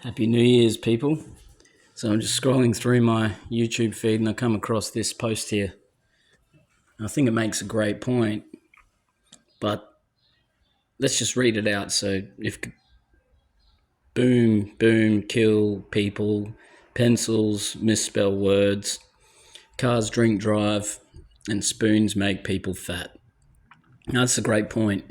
Happy New Year's, people. So I'm just scrolling through my YouTube feed and I come across this post here. I think it makes a great point, but let's just read it out. So if boom, kill people, pencils misspell words, cars drink drive, and spoons make people fat. Now, that's a great point,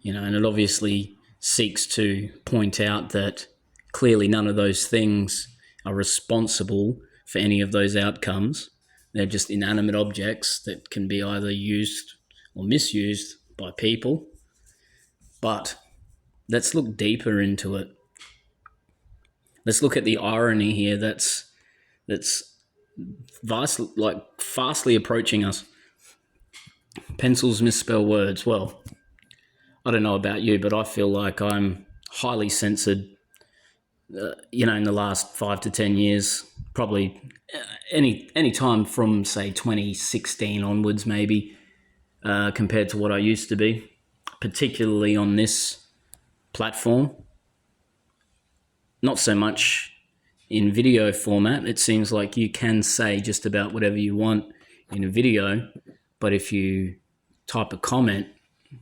and it obviously seeks to point out that clearly none of those things are responsible for any of those outcomes. They're just inanimate objects that can be either used or misused by people. But let's look deeper into it. Let's look at the irony here that's fastly approaching us. Pencils misspell words. Well, I don't know about you, but I feel like I'm highly censored in the last 5 to 10 years, probably any time from, say, 2016 onwards, maybe, compared to what I used to be, particularly on this platform. Not so much in video format. It seems like you can say just about whatever you want in a video, but if you type a comment,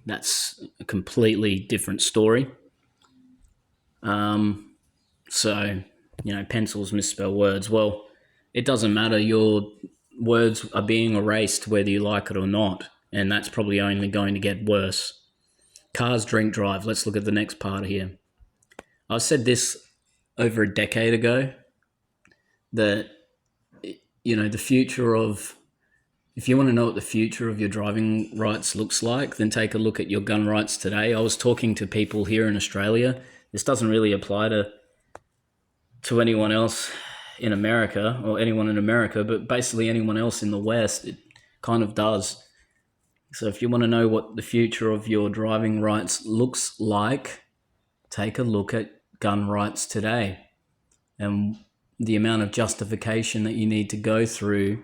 that's a completely different story. So, pencils misspell words. Well, it doesn't matter. Your words are being erased whether you like it or not, and that's probably only going to get worse. Cars drink drive. Let's look at the next part here. I said this over a decade ago that, the future of, if you want to know what the future of your driving rights looks like, then take a look at your gun rights today. I was talking to people here in Australia. This doesn't really apply to anyone else in America or anyone in America, but basically anyone else in the West, it kind of does. So if you want to know what the future of your driving rights looks like, take a look at gun rights today and the amount of justification that you need to go through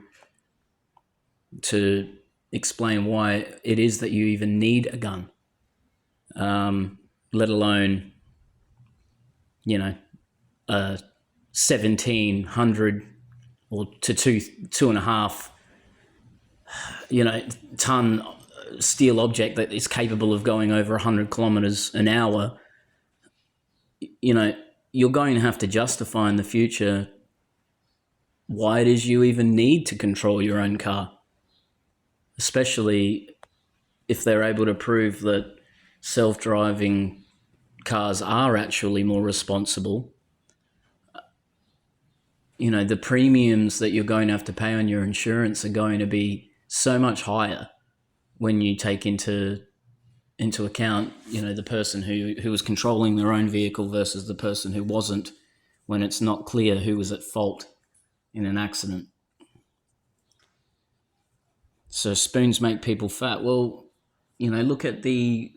to explain why it is that you even need a gun, let alone, 1,700 or to 2.5, ton steel object that is capable of going over 100 kilometers an hour. You're going to have to justify in the future why it is you even need to control your own car, especially if they're able to prove that self-driving cars are actually more responsible. The premiums that you're going to have to pay on your insurance are going to be so much higher when you take into account, the person who was controlling their own vehicle versus the person who wasn't, when it's not clear who was at fault in an accident. So spoons make people fat. Well, look at the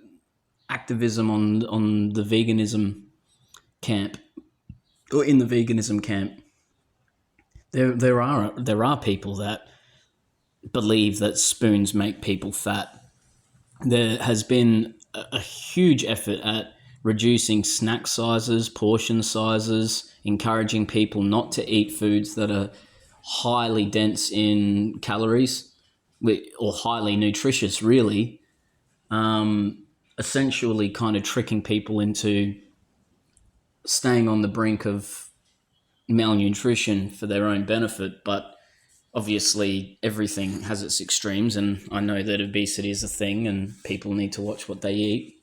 activism on the veganism camp, or in the veganism camp. There are people that believe that spoons make people fat. There has been a huge effort at reducing snack sizes, portion sizes, encouraging people not to eat foods that are highly dense in calories or highly nutritious, really. Essentially kind of tricking people into staying on the brink of malnutrition for their own benefit. But obviously everything has its extremes, and I know that obesity is a thing and people need to watch what they eat.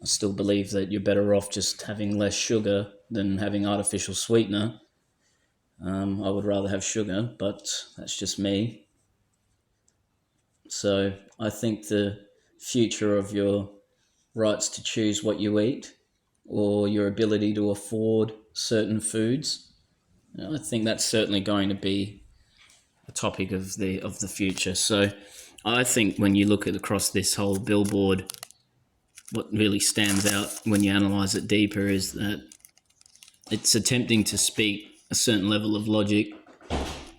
I still believe that you're better off just having less sugar than having artificial sweetener. I would rather have sugar, but that's just me. So I think the future of your rights to choose what you eat, or your ability to afford certain foods, I think that's certainly going to be a topic of the future. So I think when you look at across this whole billboard, what really stands out when you analyse it deeper is that it's attempting to speak a certain level of logic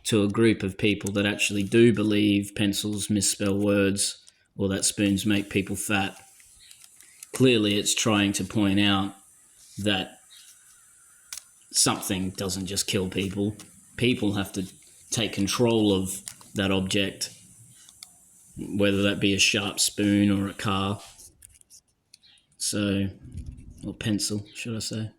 to a group of people that actually do believe pencils misspell words or that spoons make people fat. Clearly, it's trying to point out that something doesn't just kill people. People have to take control of that object, whether that be a sharp spoon or a car. So, or pencil, should I say.